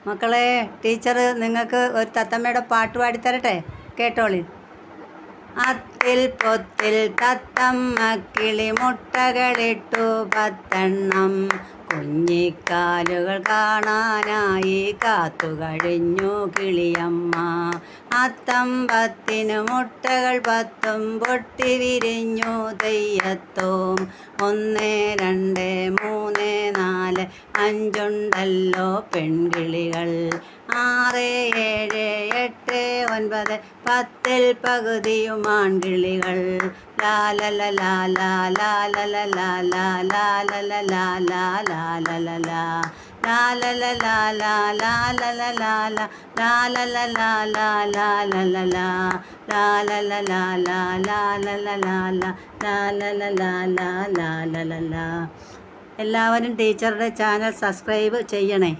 മക്കളെ, ടീച്ചർ നിങ്ങൾക്ക് ഒരു തത്തമ്മയുടെ പാട്ട് പാടിത്തരട്ടെ, കേട്ടോളി. അത്തിൽ പൊത്തിൽ തത്തമ്മ കിളി മുട്ടകളിട്ടു 10 കുഞ്ഞിക്കാലുകൾ കാണാനായി കാത്തു കഴിഞ്ഞു കിളിയമ്മ. അത്തമ്പത്തിന് മുട്ടകൾ 10 പൊട്ടി വിരിഞ്ഞു തെയ്യത്തോം. 1 2 3 4 5 പെൺകിളികൾ. 6 7 8 9 10 പകുതിയും ആൺകിളികൾ. ലാലല ലാലല ലാലല ലാലല ലാലല ലാലല ലാലല ലാലല ലാലല. എല്ലാവരും ടീച്ചറുടെ ചാനൽ സബ്സ്ക്രൈബ് ചെയ്യണേ.